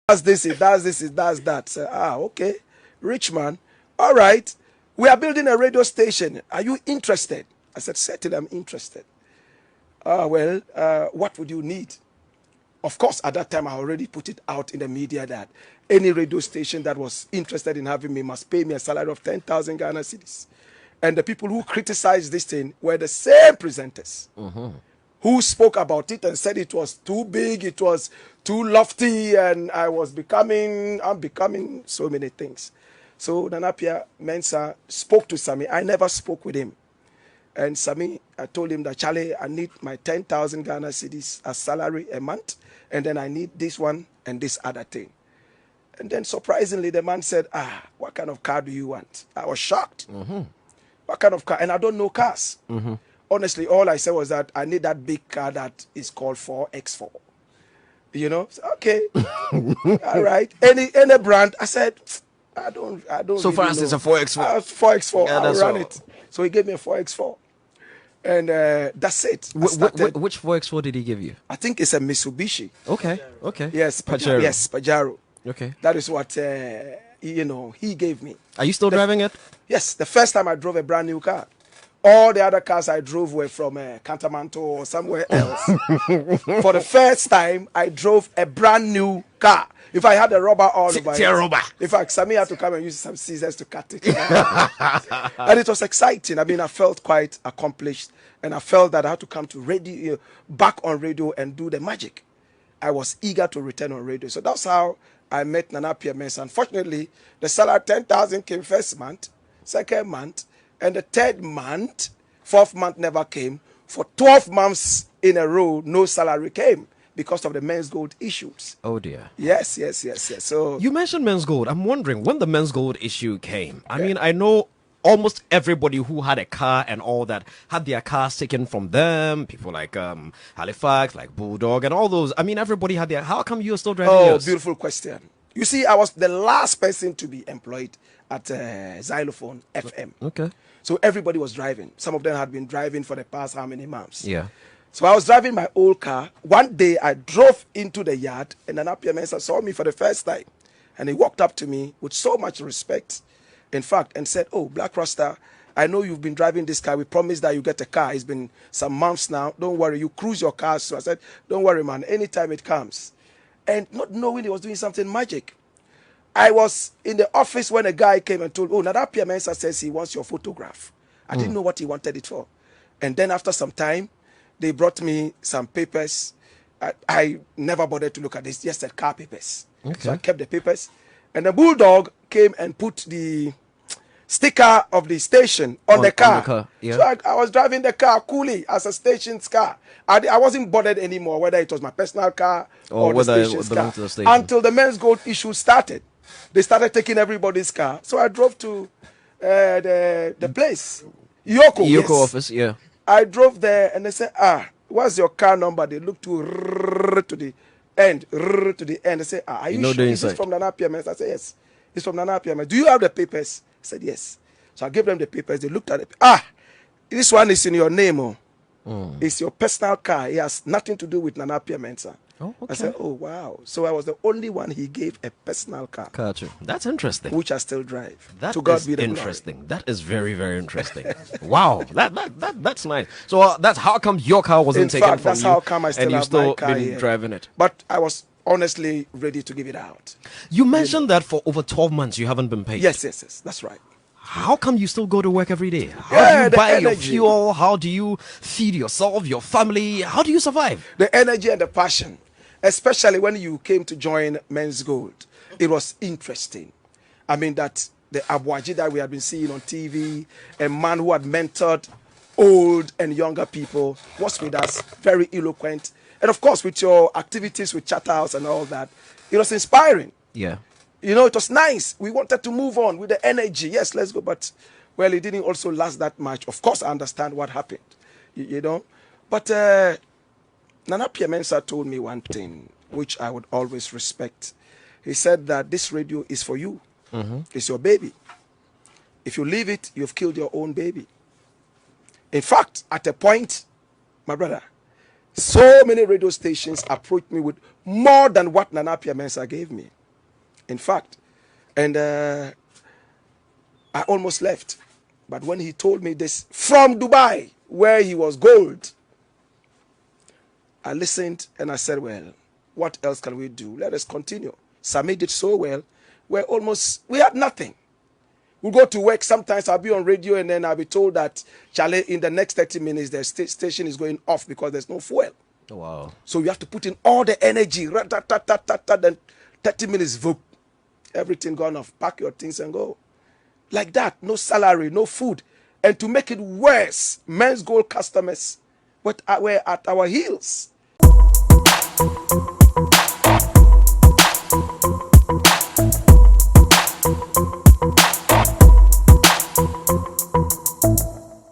does this, it does this, it does that. So, okay, rich man. All right, we are building a radio station. Are you interested? I said, certainly I'm interested. Well, what would you need? Of course, at that time, I already put it out in the media that any radio station that was interested in having me must pay me a salary of 10,000 Ghana cedis. And the people who criticized this thing were the same presenters who spoke about it and said it was too big, it was too lofty, and I'm becoming so many things. So Nana Pierre Mensah spoke to Sammy. I never spoke with him. And Sammy, I told him that, Charlie, I need my 10,000 Ghana cedis as salary a month, and then I need this one and this other thing. And then surprisingly, the man said, what kind of car do you want? I was shocked. What kind of car? And I don't know cars. Honestly, all I said was that I need that big car that is called 4X4. You know? So, okay. All right. Any brand? I said, I don't So really for us, know. it's a 4X4. 4X4. Yeah, I'll run all. it. So he gave me a 4X4. And that's it. Which 4X4 did he give you? I think it's a Mitsubishi. Okay. Yes, Pajero. Yes, Pajero. Okay. That is what he gave me. Are you still driving it? Yes, the first time I drove a brand new car. All the other cars I drove were from Cantamanto or somewhere else. For the first time, I drove a brand new car. If I had a rubber all over it. Rubber. In fact, Sammy had to come and use some scissors to cut it. And it was exciting. I mean, I felt quite accomplished. And I felt that I had to come to radio, back on radio and do the magic. I was eager to return on radio. So that's how I met Nana Pierre Mensah. Unfortunately, the salary 10,000 came first month, second month, and the third month, fourth month never came. For 12 months in a row, no salary came because of the men's gold issues. Oh dear. Yes. So You mentioned men's gold. I'm wondering when the men's gold issue came. I mean, I know almost everybody who had a car and all that had their cars taken from them. People like Halifax, like Bulldog, and all those. I mean, everybody had their. How come you're still driving yours? Beautiful question. You see, I was the last person to be employed at Zylofon FM. Okay. So everybody was driving. Some of them had been driving for the past how many months? Yeah. So I was driving my old car. One day I drove into the yard and Nana Pierre Mensah saw me for the first time. And he walked up to me with so much respect, in fact, and said, "Oh, Blakk Rasta, I know you've been driving this car. We promised that you get a car. It's been some months now. Don't worry, you cruise your car." So I said, "Don't worry, man, anytime it comes." And not knowing he was doing something magic. I was in the office when a guy came and told, "Oh, Nana Pierre Mensah says he wants your photograph." I didn't know what he wanted it for. And then after some time, they brought me some papers. I never bothered to look at this, just said car papers. Okay. So I kept the papers. And the Bulldog came and put the sticker of the station on the car. Yeah. So I was driving the car coolly as a station's car. I wasn't bothered anymore whether it was my personal car or the whether station's it car. belonged to the station. Until the men's gold issue started. They started taking everybody's car. So I drove to the place. Yoko yes. office, yeah. I drove there and they said, what's your car number? They looked to the end, They said, are you sure this is from Nana Pierre Mensah? I said, yes, it's from Nana Pierre Mensah. Do you have the papers? I said, yes. So I gave them the papers. They looked at it. This one is in your name. It's your personal car. It has nothing to do with Nana Pierre Mensah. Oh, okay. I said, oh, wow. So I was the only one he gave a personal car. Gotcha. That's interesting. Which I still drive. That to God is be the interesting. glory. That is very, very interesting. Wow. That's nice. So that's how come your car wasn't taken from that's you, how come I still and you've have my still car been here. driving it. But I was honestly ready to give it out. You mentioned that for over 12 months you haven't been paid. Yes. That's right. How come you still go to work every day? How do you buy your fuel? How do you feed yourself, your family? How do you survive? The energy and the passion, especially when you came to join Men's Gold, it was interesting. I mean, that the Abuaji that we had been seeing on TV, a man who had mentored old and younger people, was with us, very eloquent. And of course, with your activities with Chatterhouse and all that, it was inspiring. Yeah. You know, it was nice. We wanted to move on with the energy. Yes, let's go. But, well, it didn't also last that much. Of course, I understand what happened, you know. But Nana Pierre Mensah told me one thing, which I would always respect. He said that this radio is for you. It's your baby. If you leave it, you've killed your own baby. In fact, at a point, my brother, so many radio stations approached me with more than what Nana Pierre Mensah gave me. in fact. And I almost left. But when he told me this from Dubai, where he was gold, I listened and I said, well, what else can we do? Let us continue. Sami did so well. We had nothing. We'll go to work. Sometimes I'll be on radio and then I'll be told that, Charlie, in the next 30 minutes, the station is going off because there's no fuel. Oh, wow. So you have to put in all the energy. Then 30 minutes, voop, everything gone off. Pack your things and go. Like that. No salary, no food. And to make it worse, Men's Gold customers were at our heels.